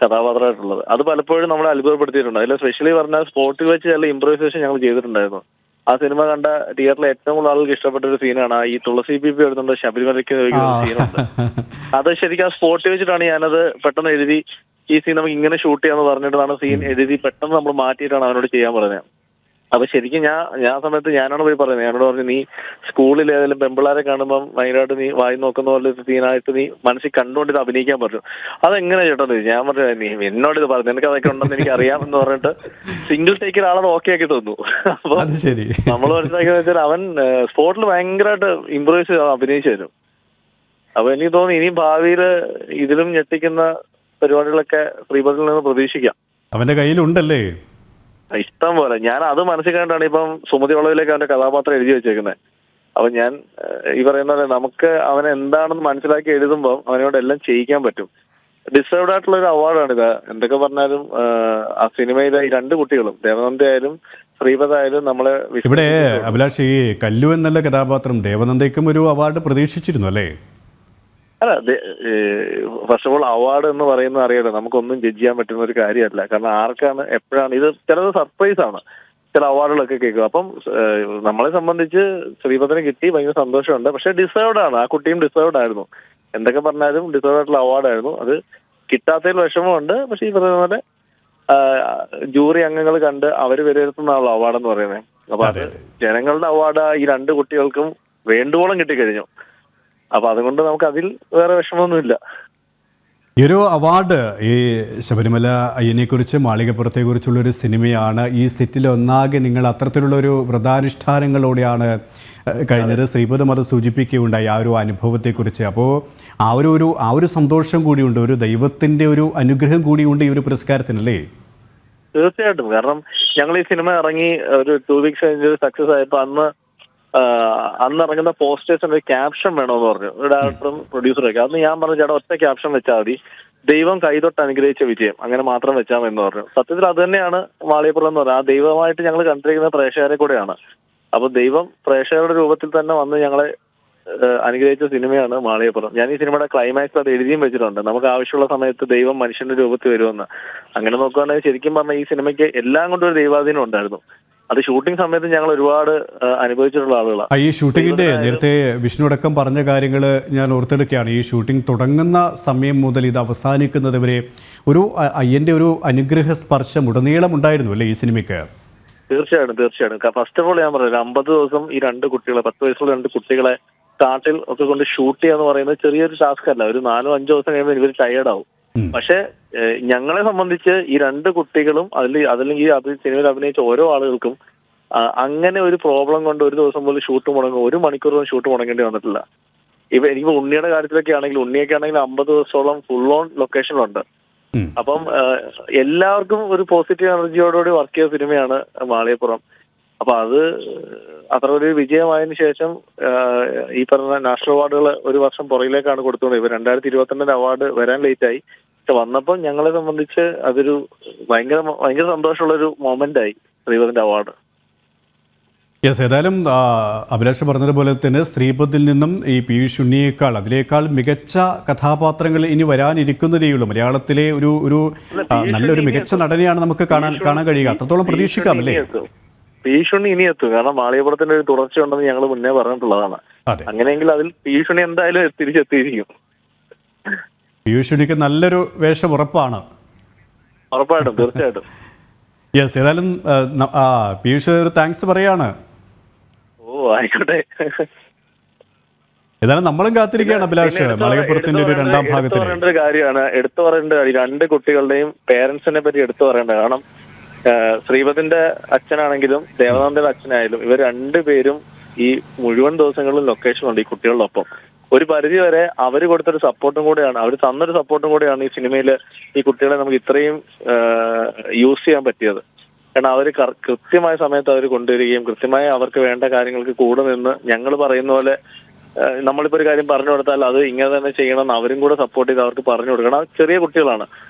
കഥാപാത്രമായിട്ടുള്ളത്. അത് പലപ്പോഴും നമ്മളെ അത്ഭുതപ്പെടുത്തിയിട്ടുണ്ട്. അതിൽ സ്പെഷ്യലി പറഞ്ഞാൽ സ്പോട്ടിൽ വെച്ച് ചില ഇംപ്രൈസേഷൻ ഞങ്ങൾ ചെയ്തിട്ടുണ്ടായിരുന്നു. ആ സിനിമ കണ്ട തിയേറ്ററിൽ ഏറ്റവും കൂടുതൽ ആളുകൾക്ക് ഇഷ്ടപ്പെട്ട ഒരു സീനാണ് ഈ തുളസി പി എടുത്തുകൊണ്ട് ശബരിമലയ്ക്ക് സീനുണ്ട്. അത് ശരിക്കും ആ സ്പോട്ടിൽ വെച്ചിട്ടാണ് ഞാനത് പെട്ടെന്ന് എഴുതി, ഈ സീൻ നമുക്ക് ഇങ്ങനെ ഷൂട്ട് ചെയ്യാന്ന് പറഞ്ഞിട്ടാണ് സീൻ എഴുതി പെട്ടെന്ന് നമ്മൾ മാറ്റിയിട്ടാണ് അവനോട് ചെയ്യാൻ പറഞ്ഞത്. അപ്പൊ ശരിക്കും ഞാൻ സമയത്ത് ഞാനാണ് പോയി പറയുന്നത്. ഞാനോട് പറഞ്ഞു, നീ സ്കൂളിൽ ഏതെങ്കിലും പെമ്പിള്ളാരെ കാണുമ്പോൾ ഭയങ്കരമായിട്ട് നീ വായി നോക്കുന്ന പോലെ സീനായിട്ട് നീ മനസ്സിൽ കണ്ടുകൊണ്ട് ഇത് അഭിനയിക്കാൻ പറഞ്ഞു. അതെങ്ങനെ ചേട്ടാ? ഞാൻ പറഞ്ഞു, നീ എന്നോട് ഇത് പറഞ്ഞു, നിനക്ക് അതൊക്കെ ഉണ്ടെന്ന് എനിക്ക് അറിയാം എന്ന് പറഞ്ഞിട്ട് സിംഗിൾ ടേക്കിൽ ആളത് ഓക്കെ ആക്കി തന്നു. അപ്പൊ നമ്മൾ മനസ്സിലാക്കിയെന്ന് വെച്ചാൽ അവൻ സ്പോട്ടിൽ ഭയങ്കരമായിട്ട് ഇംപ്രൂവൈസ് ചെയ്ത് അഭിനയിച്ചു തരും. അപ്പൊ എനിക്ക് തോന്നി ഇനി ഭാവിയിൽ ഇതിലും ഞെട്ടിക്കുന്ന പരിപാടികളൊക്കെ ശ്രീപതിൽ നിന്ന് പ്രതീക്ഷിക്കാം. അവന്റെ കയ്യിലുണ്ടല്ലേ ഇഷ്ടം പോലെ. ഞാൻ അത് മനസ്സിൽ കണ്ടാണ് ഇപ്പം സുമതി വളവിലേക്ക് അവന്റെ കഥാപാത്രം എഴുതി വെച്ചേക്കുന്നത്. അപ്പൊ ഞാൻ ഈ പറയുന്ന പോലെ നമുക്ക് അവൻ എന്താണെന്ന് മനസ്സിലാക്കി എഴുതുമ്പോൾ അവനോട് എല്ലാം ചെയ്യിക്കാൻ പറ്റും. ഡിസേർവ്ഡ് ആയിട്ടുള്ള ഒരു അവാർഡാണിത്. എന്തൊക്കെ പറഞ്ഞാലും ആ സിനിമയിലെ ഈ 2 കുട്ടികളും, ദേവനന്ദ ആയാലും ശ്രീപത് ആയാലും നമ്മളെ. ഇവിടെ അഭിലാഷ്, ഈ കല്ലു എന്നുള്ള കഥാപാത്രം ദേവനന്ദയ്ക്കും ഒരു അവാർഡ് പ്രതീക്ഷിച്ചിരുന്നു അല്ലേ? അല്ല, ഫസ്റ്റ് ഓഫ് ഓൾ അവാർഡ് എന്ന് പറയുന്നത് അറിയാലോ, നമുക്കൊന്നും ജഡ്ജ് ചെയ്യാൻ പറ്റുന്ന ഒരു കാര്യമല്ല. കാരണം ആർക്കാണ് എപ്പോഴാണ് ഇത്, ചിലത് സർപ്രൈസ് ആണ് ചില അവാർഡുകളൊക്കെ കേൾക്കുക. അപ്പം നമ്മളെ സംബന്ധിച്ച് ശ്രീപതിന് കിട്ടി, ഭയങ്കര സന്തോഷമുണ്ട്. പക്ഷെ ഡിസേർവ്ഡ് ആണ്, ആ കുട്ടിയും ഡിസേർവ്ഡ് ആയിരുന്നു. എന്തൊക്കെ പറഞ്ഞാലും ഡിസേർവ്ഡ് ആയിട്ടുള്ള അവാർഡായിരുന്നു. അത് കിട്ടാത്തതിൽ വിഷമമുണ്ട്. പക്ഷെ ഈ പറയുന്ന പോലെ ജൂറി അംഗങ്ങൾ കണ്ട് അവര് വിലയിരുത്തുന്നതാണല്ലോ അവാർഡെന്ന് പറയുന്നത്. അപ്പൊ അത് ജനങ്ങളുടെ അവാർഡ് ഈ 2 കുട്ടികൾക്കും വേണ്ടുവോളം കിട്ടിക്കഴിഞ്ഞു. അപ്പൊ അതുകൊണ്ട് നമുക്ക് അതിൽ വേറെ വിഷമമൊന്നുമില്ല. ഈ ഒരു അവാർഡ് ഈ ശബരിമല അയ്യനെക്കുറിച്ച്, മാളികപ്പുറത്തെക്കുറിച്ചുള്ള ഒരു സിനിമയാണ്. ഈ സെറ്റിൽ ഒന്നാകെ നിങ്ങൾ അത്തരത്തിലുള്ള ഒരു വ്രതാനുഷ്ഠാനങ്ങളോടെയാണ് കഴിഞ്ഞത്. ശ്രീപദം അത് സൂചിപ്പിക്കുകയുണ്ടായി ആ ഒരു അനുഭവത്തെക്കുറിച്ച്. അപ്പോൾ ആ ഒരു സന്തോഷം കൂടിയുണ്ട്, ഒരു ദൈവത്തിൻ്റെ ഒരു അനുഗ്രഹം കൂടിയുണ്ട് ഈ ഒരു പുരസ്കാരത്തിനല്ലേ? തീർച്ചയായിട്ടും. കാരണം ഞങ്ങൾ ഈ സിനിമ ഇറങ്ങി ഒരു 2 വീക്സ് കഴിഞ്ഞ് സക്സസ് ആയപ്പോൾ അന്ന് ഇറങ്ങുന്ന പോസ്റ്റേഴ്സിന് ഒരു ക്യാപ്ഷൻ വേണമെന്ന് പറഞ്ഞു ഒരു ഡയറക്ടറും പ്രൊഡ്യൂസറൊക്കെ. അന്ന് ഞാൻ പറഞ്ഞു, ചേട്ടാ ഒറ്റ ക്യാപ്ഷൻ വെച്ചാൽ മതി, ദൈവം കൈതൊട്ട് അനുഗ്രഹിച്ച വിജയം, അങ്ങനെ മാത്രം വെച്ചാൽ എന്ന് പറഞ്ഞു. സത്യത്തിൽ അത് തന്നെയാണ് മാളികപ്പുറം എന്ന് പറഞ്ഞാൽ. ആ ദൈവമായിട്ട് ഞങ്ങൾ കണ്ടിരിക്കുന്ന പ്രേക്ഷകരെ കൂടെയാണ്. അപ്പൊ ദൈവം പ്രേക്ഷകരുടെ രൂപത്തിൽ തന്നെ വന്ന് ഞങ്ങളെ അനുഗ്രഹിച്ച സിനിമയാണ് മാളികപ്പുറം. ഞാൻ ഈ സിനിമയുടെ ക്ലൈമാക്സ് അത് എഴുതിയും വെച്ചിട്ടുണ്ട്, നമുക്ക് ആവശ്യമുള്ള സമയത്ത് ദൈവം മനുഷ്യന്റെ രൂപത്തിൽ വരുമെന്ന്. അങ്ങനെ നോക്കുകയാണെങ്കിൽ ശരിക്കും പറഞ്ഞാൽ ഈ സിനിമയ്ക്ക് എല്ലാം കൊണ്ടും ഒരു ദൈവാധീനം ഉണ്ടായിരുന്നു. അത് ഷൂട്ടിംഗ് സമയത്ത് ഞങ്ങൾ ഒരുപാട് അനുഭവിച്ചിട്ടുള്ള ആളുകളാണ്. ഈ ഷൂട്ടിങ്ങിന്റെ നേരത്തെ വിഷ്ണു അടക്കം പറഞ്ഞ കാര്യങ്ങൾ ഞാൻ ഓർത്തെടുക്കുകയാണ്. ഈ ഷൂട്ടിംഗ് തുടങ്ങുന്ന സമയം മുതൽ ഇത് അവസാനിക്കുന്നത് വരെ ഒരു അയ്യന്റെ ഒരു അനുഗ്രഹ സ്പർശം ഉടനീളം ഉണ്ടായിരുന്നു അല്ലേ ഈ സിനിമയ്ക്ക്? തീർച്ചയായിട്ടും. ഫസ്റ്റ് ഓഫ് ഓൾ ഞാൻ പറഞ്ഞു, 50 ദിവസം ഈ 2 കുട്ടികളെ, 10 വയസ്സുള്ള 2 കുട്ടികളെ കാട്ടിൽ ഒക്കെ കൊണ്ട് ഷൂട്ട് ചെയ്യാന്ന് പറയുന്നത് ചെറിയൊരു ടാസ്ക് അല്ല. ഒരു 4-5 ദിവസം കഴിയുമ്പോൾ ഇവർ ടയേർഡാവും. പക്ഷെ ഞങ്ങളെ സംബന്ധിച്ച് ഈ രണ്ട് കുട്ടികളും അതല്ലെങ്കിൽ അത് സിനിമയിൽ അഭിനയിച്ച ഓരോ ആളുകൾക്കും അങ്ങനെ ഒരു പ്രോബ്ലം കൊണ്ട് ഒരു ദിവസം പോലും ഷൂട്ട് മുടങ്ങും, 1 മണിക്കൂർ ഷൂട്ട് മുടങ്ങേണ്ടി വന്നിട്ടില്ല. എനിക്ക് ഉണ്ണിയുടെ കാര്യത്തിലൊക്കെ ആണെങ്കിൽ, ഉണ്ണിയൊക്കെ ആണെങ്കിൽ 50 ദിവസത്തോളം ഫുൾ ഓൺ ലൊക്കേഷനിലുണ്ട്. അപ്പം എല്ലാവർക്കും ഒരു പോസിറ്റീവ് എനർജിയോടുകൂടി വർക്ക് ചെയ്ത സിനിമയാണ് മാളികപ്പുറം. അപ്പൊ അത് അത്ര ഒരു വിജയമായതിനു ശേഷം ഈ പറഞ്ഞ നാഷണൽ അവാർഡുകൾ ഒരു വർഷം പുറകിലേക്കാണ് കൊടുത്തുകൊണ്ട് ഇവർ 2022 അവാർഡ് വരാൻ ലേറ്റായി. പക്ഷെ വന്നപ്പോൾ ഞങ്ങളെ സംബന്ധിച്ച് അതൊരു ഭയങ്കര സന്തോഷമുള്ള ഒരു മൊമെന്റ് ആയി ശ്രീപദിന്റെ അവാർഡ്. യെസ്, ഏതായാലും അഭിലാഷ് പറഞ്ഞതുപോലെ തന്നെ ശ്രീപദിൽ നിന്നും ഈ പീയൂഷ് ഉണ്ണിയേക്കാൾ അതിനേക്കാൾ മികച്ച കഥാപാത്രങ്ങൾ ഇനി വരാനിരിക്കുന്നതേയുള്ളൂ. മലയാളത്തിലെ ഒരു നല്ലൊരു മികച്ച നടനെയാണ് നമുക്ക് കാണാൻ കഴിയുക. അത്രത്തോളം പ്രതീക്ഷിക്കാം അല്ലേ? പീയൂഷ് ഉണ്ണി ഇനി എത്തും, കാരണം മാളികപ്പുറത്തിന്റെ ഒരു തുടർച്ചയുണ്ടെന്ന് ഞങ്ങൾ മുന്നേ പറഞ്ഞിട്ടുള്ളതാണ്. അങ്ങനെയെങ്കിൽ അതിൽ പീയൂഷ് ഉണ്ണി എന്തായാലും തിരിച്ചെത്തിയിരിക്കും. പീയൂഷ് ഉണ്ണിക്ക് നല്ലൊരു വേഷം ഉറപ്പാണ്. ഉറപ്പായിട്ടും, തീർച്ചയായിട്ടും. യെസ്, ഏതായാലും പീയൂഷ് ഒരു താങ്ക്സ് പറയാണ്. ആയിക്കോട്ടെ. ഏതായാലും നമ്മളും കാത്തിരിക്കുകയാണ് അഭിലാഷ് മാളികപ്പുറത്തിന്റെ ഒരു രണ്ടാം ഭാഗത്തിൽ. ഒരു കാര്യമാണ് എടുത്തു പറയേണ്ട, രണ്ട് കുട്ടികളുടെയും പേരൻസിനെ പറ്റി എടുത്തു പറയേണ്ടത്. കാരണം ശ്രീപദിന്റെ അച്ഛനാണെങ്കിലും ദേവനന്ദയുടെ അച്ഛനായാലും ഇവർ രണ്ടുപേരും ഈ മുഴുവൻ ദിവസങ്ങളിലും ലൊക്കേഷനുണ്ട് ഈ കുട്ടികളുടെ ഒപ്പം. ഒരു പരിധി വരെ അവർ കൊടുത്തൊരു സപ്പോർട്ടും കൂടെയാണ്, അവർ തന്നൊരു സപ്പോർട്ടും കൂടെയാണ് ഈ സിനിമയിൽ ഈ കുട്ടികളെ നമുക്ക് ഇത്രയും യൂസ് ചെയ്യാൻ പറ്റിയത്. കാരണം അവർ കൃത്യമായ സമയത്ത് അവർ കൊണ്ടുവരികയും കൃത്യമായി അവർക്ക് വേണ്ട കാര്യങ്ങൾക്ക് കൂടെ നിന്ന് ഞങ്ങൾ പറയുന്ന പോലെ നമ്മളിപ്പോ ഒരു കാര്യം പറഞ്ഞു കൊടുത്താൽ അത് ഇങ്ങനെ തന്നെ ചെയ്യണമെന്ന് അവരും കൂടെ സപ്പോർട്ട് ചെയ്ത് അവർക്ക് പറഞ്ഞു കൊടുക്കണം. ചെറിയ കുട്ടികളാണ്.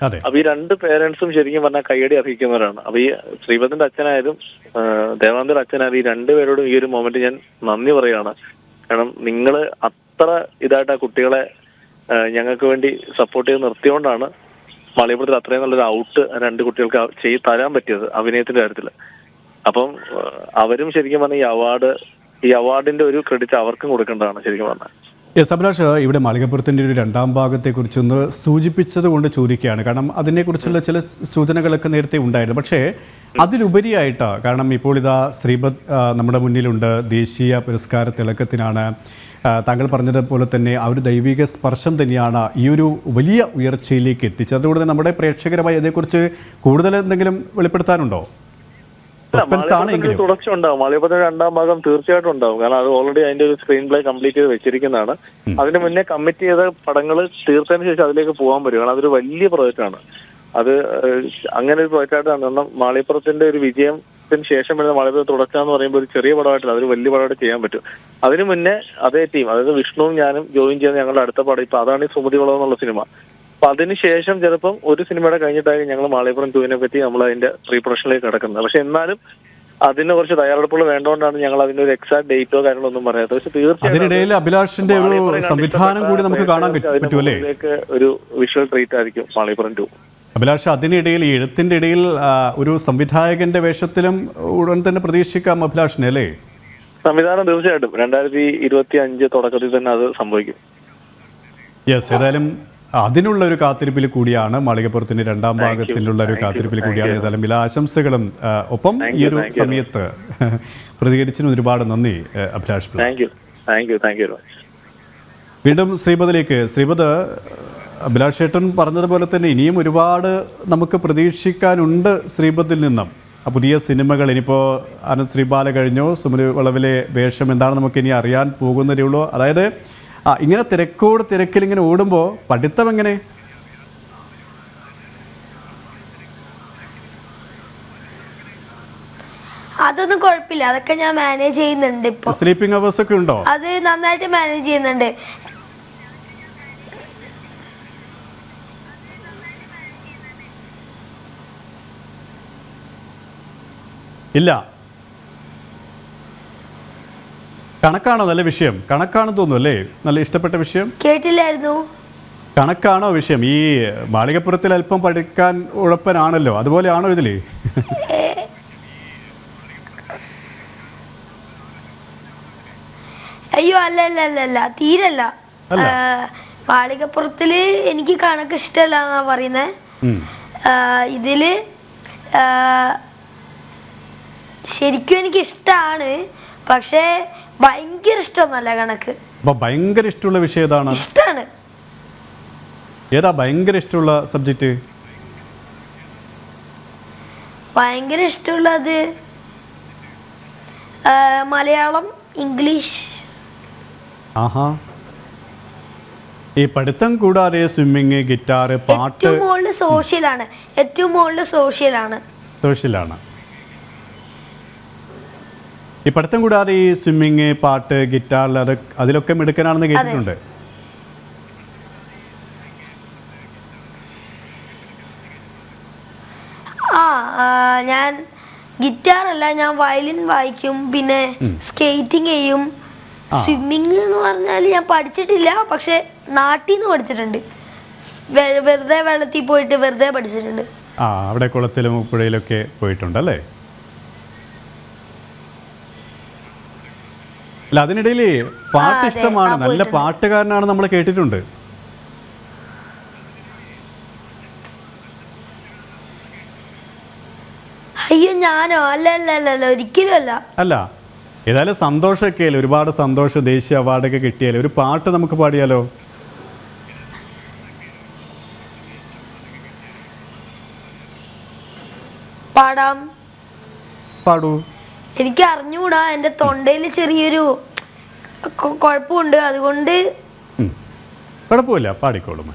അപ്പൊ ഈ രണ്ട് പേരൻസും ശരിക്കും പറഞ്ഞാൽ കയ്യടി അർഹിക്കുന്നവരാണ്. അപ്പൊ ഈ ശ്രീപദിന്റെ അച്ഛനായാലും ദേവാനന്ദയുടെ അച്ഛനായാലും ഈ രണ്ടുപേരോടും ഈ ഒരു മൊമെന്റ് ഞാൻ നന്ദി പറയുകയാണ്. കാരണം നിങ്ങൾ അത്ര ഇതായിട്ട് ആ കുട്ടികളെ ഞങ്ങൾക്ക് വേണ്ടി സപ്പോർട്ട് ചെയ്ത് നിർത്തിയോണ്ടാണ് മാളികപ്പുറത്തിൽ അത്രയും നല്ലൊരു ഔട്ട് രണ്ട് കുട്ടികൾക്ക് തരാൻ പറ്റിയത് അഭിനയത്തിന്റെ കാര്യത്തിൽ. അപ്പം അവരും ശരിക്കും പറഞ്ഞാൽ ഈ അവാർഡിന്റെ ഒരു ക്രെഡിറ്റ് അവർക്കും കൊടുക്കേണ്ടതാണ് ശരിക്കും പറഞ്ഞാൽ. യെസ് അഭിലാഷ്, ഇവിടെ മാളികപ്പുറത്തിൻ്റെ ഒരു രണ്ടാം ഭാഗത്തെക്കുറിച്ചൊന്ന് സൂചിപ്പിച്ചത് കൊണ്ട് ചോദിക്കുകയാണ്. കാരണം അതിനെക്കുറിച്ചുള്ള ചില സൂചനകളൊക്കെ നേരത്തെ ഉണ്ടായിരുന്നു. പക്ഷേ അതിലുപരിയായിട്ട്, കാരണം ഇപ്പോൾ ഇതാ ശ്രീപദ് നമ്മുടെ മുന്നിലുണ്ട്, ദേശീയ പുരസ്കാര തിളക്കത്തിനാണ്. താങ്കൾ പറഞ്ഞതുപോലെ തന്നെ ആ ഒരു ദൈവിക സ്പർശം തന്നെയാണ് ഈ ഒരു വലിയ ഉയർച്ചയിലേക്ക് എത്തിച്ചത്. അതുകൊണ്ട് തന്നെ നമ്മുടെ പ്രേക്ഷകരുമായി അതേക്കുറിച്ച് കൂടുതൽ എന്തെങ്കിലും വെളിപ്പെടുത്താനുണ്ടോ? തുടർച്ച ഉണ്ടാവും. മാളികപ്പുറത്തിന്റെ രണ്ടാം ഭാഗം തീർച്ചയായിട്ടും ഉണ്ടാവും. കാരണം അത് ഓൾറെഡി അതിന്റെ ഒരു സ്ക്രീൻ പ്ലേ കംപ്ലീറ്റ് ചെയ്ത് വെച്ചിരിക്കുന്നതാണ്. അതിന് മുന്നേ കമ്മിറ്റ് ചെയ്ത പടങ്ങൾ തീർച്ചയായും ശേഷം അതിലേക്ക് പോകാൻ പറ്റും. കാരണം അതൊരു വലിയ പ്രോജക്റ്റാണ്. അത് അങ്ങനെ ഒരു പ്രോജക്റ്റായിട്ടാണ്. കാരണം മാളികപ്പുറത്തിന്റെ ഒരു വിജയത്തിന് ശേഷം വരുന്ന മാളികപ്പുറം തുടർച്ച എന്ന് പറയുമ്പോൾ ഒരു ചെറിയ പടമായിട്ടില്ല, അതൊരു വലിയ പടമായിട്ട് ചെയ്യാൻ പറ്റും. അതിനു മുന്നേ അതേ ടീം, അതായത് വിഷ്ണുവും ഞാനും ജോയിൻ ചെയ്യുന്ന ഞങ്ങളുടെ അടുത്ത പടം ഇപ്പൊ അതാണ് ഈ സുമതി വളം എന്നുള്ള സിനിമ. അപ്പൊ അതിനുശേഷം ചിലപ്പം ഒരു സിനിമയുടെ കഴിഞ്ഞിട്ടായി ഞങ്ങൾ മാളികപ്പുറം 2 പറ്റി നമ്മൾ അതിന്റെ പ്രീ പ്രൊഡക്ഷനിലേക്ക് കിടക്കുന്നത്. പക്ഷെ എന്നാലും അതിന് കുറച്ച് തയ്യാറെടുപ്പുകൾ വേണ്ടോണ്ടാണ് ഞങ്ങൾ അതിന്റെ ഒരു എക്സാക്ട് ഡേറ്റോ കാര്യങ്ങളോ ഒന്നും പറയാത്തത്. പക്ഷെ തീർച്ചയായും അഭിലാഷിന്റെ ഒരു സംവിധാനം കൂടി നമുക്ക് കാണാൻ പറ്റുമല്ലേ? ഒരു വിഷ്വൽ ട്രീറ്റ് ആയിരിക്കും മാളികപ്പുറം 2. അഭിലാഷ്, അതിനിടയിൽ ഈ എഴുത്തിന്റെ ഇടയിൽ ഒരു സംവിധായകന്റെ വേഷത്തിലും ഉടൻ തന്നെ പ്രതീക്ഷിക്കാം അഭിലാഷിനെ അല്ലേ? സംവിധാനം തീർച്ചയായിട്ടും 2025 തുടക്കത്തിൽ തന്നെ അത് സംഭവിക്കും. യെസ്, ഏതായാലും അതിനുള്ള ഒരു കാത്തിരിപ്പിൽ കൂടിയാണ് മാളികപ്പുറത്തിന്റെ രണ്ടാം ഭാഗത്തിലുള്ള ഒരു കാത്തിരിപ്പിൽ കൂടിയാണ്. ഏതായാലും എല്ലാ ആശംസകളും. ഒപ്പം ഈ ഒരു സമയത്ത് പ്രതികരിച്ചതിന് ഒരുപാട് നന്ദി അഭിലാഷ്. വീണ്ടും ശ്രീപദിലേക്ക്. ശ്രീപദ്, അഭിലാഷ് ഏട്ടൻ പറഞ്ഞതുപോലെ തന്നെ ഇനിയും ഒരുപാട് നമുക്ക് പ്രതീക്ഷിക്കാനുണ്ട് ശ്രീപദിൽ നിന്നും. പുതിയ സിനിമകൾ ഇനിയിപ്പോൾ അനന്ത് ശ്രീബാല കഴിഞ്ഞോ, സുമതി വളവിലെ വേഷം എന്താണ് നമുക്ക് ഇനി അറിയാൻ പോകുന്നതേ ഉള്ളൂ. അതായത് ഇങ്ങനെ തിരക്കിൽ ഇങ്ങനെ ഓടുമ്പോൾ പഠിത്തം എങ്ങനെ? അതൊന്നും കുഴപ്പമില്ല, അതൊക്കെ ഞാൻ മാനേജ് ചെയ്യുന്നുണ്ട്. ഇപ്പൊ സ്ലീപ്പിംഗ് അവേഴ്സ് ഒക്കെ ഉണ്ടോ? അത് നന്നായിട്ട് മാനേജ് ചെയ്യുന്നുണ്ട്. ഇല്ല, കണക്കാണോ നല്ല വിഷയം? കണക്കാണെന്ന് തോന്നുന്നു അല്ലേ? നല്ല ഇഷ്ടപ്പെട്ട വിഷയം. കേട്ടില്ലായിരുന്നു. കണക്കാണോ വിഷയം? ഈ മാളികപ്പുറത്തിൽ അല്പം പഠിക്കാൻ ഉഴപ്പനാണല്ലോ, അതുപോലെയാണോ ഇതില്? അയ്യോ അല്ല, തീരല്ല. മാളികപ്പുറത്തില് എനിക്ക് കണക്ക് ഇഷ്ടമല്ല എന്നാ പറയുന്നത്. ഇതില് ശരിക്കും എനിക്ക് ഇഷ്ടമാണ്, പക്ഷേ ഭയങ്കര ഇഷ്ടമൊന്നുമല്ല കണക്ക്. ഭയങ്കര ഇഷ്ടമുള്ള വിഷയം ഏതാണ്? ഇഷ്ടമാണ്. ഏതാ ഭയങ്കര ഇഷ്ടമുള്ള സബ്ജക്റ്റ്? ഭയങ്കര ഇഷ്ടമുള്ളത് മലയാളം, ഇംഗ്ലീഷ്. ആഹാ. ഈ പഠിത്തം കൂടാതെ സ്വിമ്മിങ്, ഗിറ്റാർ, പാട്ട്? ഏറ്റവും മുകളിൽ സോഷ്യലാണ്. സോഷ്യലാണ്. ഈ പഠിത്തം കൂടാതെ ഈ സ്വിമ്മിങ്, പാട്ട്, ഗിറ്റാർ അതിലൊക്കെ മിടുക്കനാണെന്ന് കേട്ടിട്ടുണ്ട്. ഞാൻ ഗിറ്റാർ അല്ല, ഞാൻ വയലിൻ വായിക്കും, പിന്നെ സ്കേറ്റിംഗ് ചെയ്യും. സ്വിമ്മിങ് എന്ന് പറഞ്ഞാൽ ഞാൻ പഠിച്ചിട്ടില്ല, പക്ഷെ നാട്ടിൽ നിന്ന് പഠിച്ചിട്ടുണ്ട്. വെറുതെ വെള്ളത്തിൽ പോയിട്ട് വെറുതെ പഠിച്ചിട്ടുണ്ട്. അവിടെ കുളത്തിലും പുഴയിലൊക്കെ പോയിട്ടുണ്ടല്ലേ? അല്ല, അതിനിടയിൽ പാട്ട് ഇഷ്ടമാണ്, നല്ല പാട്ടുകാരനാണ് നമ്മൾ കേട്ടിട്ടുണ്ട്. അയ്യോ, ഞാനോ? അല്ല, ഒരിക്കലും അല്ല. അല്ല, ഏതായാലും സന്തോഷമൊക്കെ അല്ലേ, ഒരുപാട് സന്തോഷം. ദേശീയ അവാർഡൊക്കെ കിട്ടിയാലേ ഒരു പാട്ട് നമുക്ക് പാടിയാലോ? പാടാം. പാടൂ. എനിക്ക് അറിഞ്ഞൂടാ, എന്റെ തൊണ്ടയിൽ ചെറിയൊരു കുഴപ്പമുണ്ട്, അതുകൊണ്ട്. കുഴപ്പമില്ല, പാടിക്കോളും.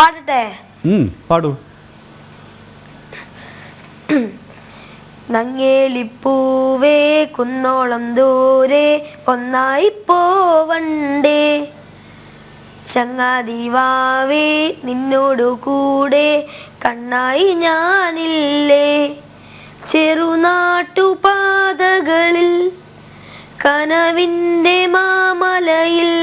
പാടട്ടെ? പാടൂ. നങ്ങേലിപ്പൂവേ കുന്നോളം ദൂരെ ഒന്നായി പോവണ്ടേ, ചങ്ങാതിവാവേ നിന്നോടു കൂടെ കണ്ണായി ഞാനില്ലേ, ചെറുനാട്ടുപാതകളിൽ കനവിൻ്റെ മാമലയിൽ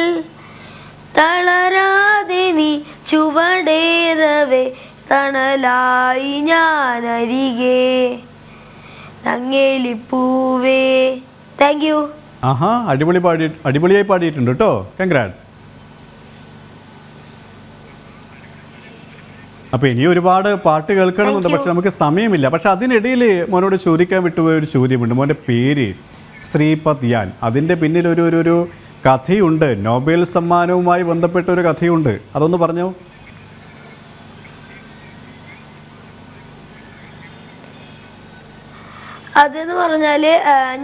തളരാതെ നീ ചുവടേറവേ തണലായി ഞാനരികെ, നങ്ങേലിപ്പൂവേ. Thank you. ആഹാ, അടിപൊളിയായി പാടിയിട്ടുണ്ട് കേട്ടോ. കൺഗ്രാറ്റ്സ്. അപ്പോൾ ഇനി ഒരുപാട് പാട്ട് കേൾക്കണമെന്നുണ്ട്, പക്ഷെ നമുക്ക് സമയമില്ല. പക്ഷെ അതിനിടയിൽ മോനോട് ചോദിക്കാൻ വിട്ടുപോയ ഒരു ചോദ്യമുണ്ട്. മോൻ്റെ പേര് ശ്രീപദ് യാൻ, അതിൻ്റെ പിന്നിൽ ഒരു കഥയുണ്ട്. നോബൽ സമ്മാനവുമായി ബന്ധപ്പെട്ട ഒരു കഥയുണ്ട്, അതൊന്ന് പറഞ്ഞോ. അതെന്ന് പറഞ്ഞാല്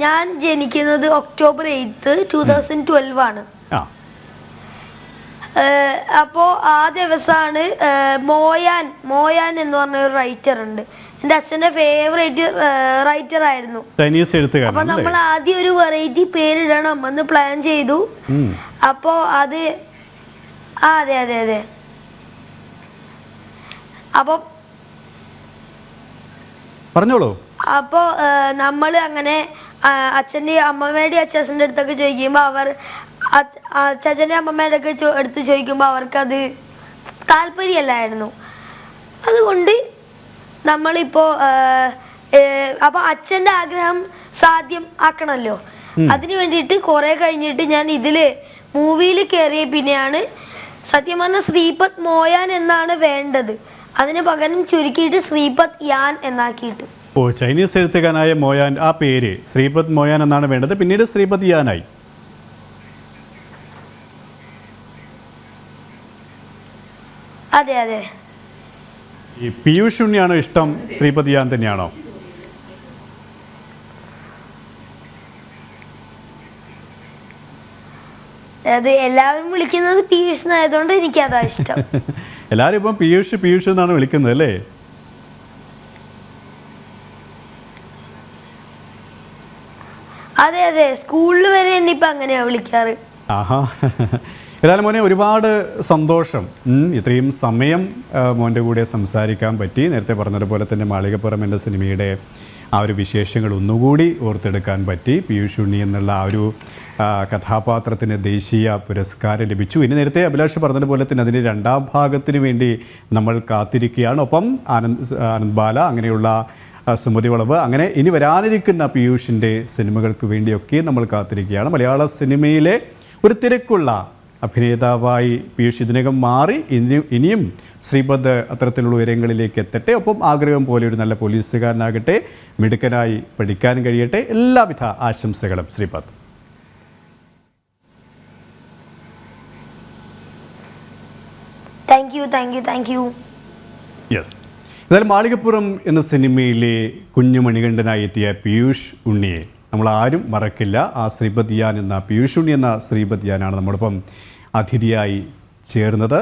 ഞാൻ ജനിക്കുന്നത് October 8, 2012 ആണ്. അപ്പോ ആ ദിവസമാണ് മോയാൻ എന്ന് പറഞ്ഞ ഒരു റൈറ്റർ ഉണ്ട്. എൻ്റെ അച്ഛൻ്റെ ഫേവറേറ്റ് റൈറ്റർ ആയിരുന്നു. അപ്പൊ നമ്മൾ ആദ്യം ഒരു വെറൈറ്റി പേരിടണം എന്ന് പ്ലാൻ ചെയ്തു. അപ്പോ അത് അതെ. അപ്പൊ പറഞ്ഞോളൂ. അപ്പോൾ നമ്മൾ അങ്ങനെ അച്ഛൻ്റെ അമ്മമ്മയുടെ അച്ഛൻ്റെ അടുത്തൊക്കെ ചോദിക്കുമ്പോൾ അച്ഛൻ്റെ അമ്മമ്മയുടെ ഒക്കെ അടുത്ത് ചോദിക്കുമ്പോൾ അവർക്കത് താല്പര്യമല്ലായിരുന്നു. അതുകൊണ്ട് നമ്മളിപ്പോൾ അപ്പോൾ അച്ഛൻ്റെ ആഗ്രഹം സാധ്യം ആക്കണമല്ലോ, അതിന് വേണ്ടിയിട്ട് കുറേ കഴിഞ്ഞിട്ട് ഞാൻ ഇതിൽ മൂവിയിൽ കയറിയ പിന്നെയാണ് സത്യം പറഞ്ഞാൽ ശ്രീപദ് മോയാൻ എന്നാണ് വേണ്ടത്. അതിന് പകരം ചുരുക്കിയിട്ട് ശ്രീപദ് യാൻ എന്നാക്കിയിട്ട്. ചൈനീസ് എഴുത്തുകാരനായ മോയാൻ, ആ പേര് ശ്രീപദ് മോയാൻ എന്നാണ് വേണ്ടത്, പിന്നീട് ശ്രീപദ് യാനായി. അതെ. ഈ പീയൂഷ് ഉണ്ണിയാണോ ഇഷ്ടം, ശ്രീപദ് യാൻ തന്നെയാണോ? അത് എല്ലാവരും വിളിക്കുന്നത് പീയൂഷ് എന്നായതുകൊണ്ട് എനിക്ക് അതാ ഇഷ്ടം. എല്ലാവരും ഇപ്പം പീയൂഷ് എന്നാണ് വിളിക്കുന്നത് അല്ലേ? അതെ, സ്കൂളിൽ വരെ എന്നെ ഇപ്പം അങ്ങനെയാ വിളിക്കാറ്. ആഹാ. ഏതായാലും മോനെ ഒരുപാട് സന്തോഷം, ഇത്രയും സമയം മോൻ്റെ കൂടെ സംസാരിക്കാൻ പറ്റി. നേരത്തെ പറഞ്ഞതുപോലെ തന്നെ മാളികപ്പുറം എന്ന സിനിമയുടെ ആ ഒരു വിശേഷങ്ങൾ ഒന്നുകൂടി ഓർത്തെടുക്കാൻ പറ്റി. പീയൂഷ് ഉണ്ണി എന്നുള്ള ആ ഒരു കഥാപാത്രത്തിന് ദേശീയ പുരസ്കാരം ലഭിച്ചു. ഇനി നേരത്തെ അഭിലാഷ് പറഞ്ഞതുപോലെ തന്നെ അതിൻ്റെ രണ്ടാം ഭാഗത്തിന് വേണ്ടി നമ്മൾ കാത്തിരിക്കുകയാണ്. ഒപ്പം ആനന്ദ് ബാല, അങ്ങനെയുള്ള സുമതി വളവ്, അങ്ങനെ ഇനി വരാനിരിക്കുന്ന പീയൂഷിൻ്റെ സിനിമകൾക്ക് വേണ്ടിയൊക്കെ നമ്മൾ കാത്തിരിക്കുകയാണ്. മലയാള സിനിമയിലെ ഒരു തിരക്കുള്ള അഭിനേതാവായി പീയൂഷ് ഇതിനകം മാറി. ഇനിയും ശ്രീപദ് അത്തരത്തിലുള്ള ഉയരങ്ങളിലേക്ക് എത്തട്ടെ. ഒപ്പം ആഗ്രഹം പോലെ ഒരു നല്ല പോലീസുകാരനാകട്ടെ, മിടുക്കനായി പഠിക്കാൻ കഴിയട്ടെ. എല്ലാവിധ ആശംസകളും ശ്രീപദ്. Thank you. യെസ്. എന്നാലും മാളികപ്പുറം എന്ന സിനിമയിലെ കുഞ്ഞു മണികണ്ഠനായി എത്തിയ പീയൂഷ് ഉണ്ണിയെ നമ്മൾ ആരും മറക്കില്ല. ആ ശ്രീപദ്യാൻ എന്ന പീയൂഷ് ഉണ്ണി എന്ന ശ്രീപദ്യാനാണ് നമ്മോടൊപ്പം അതിഥിയായി ചേർന്നത്.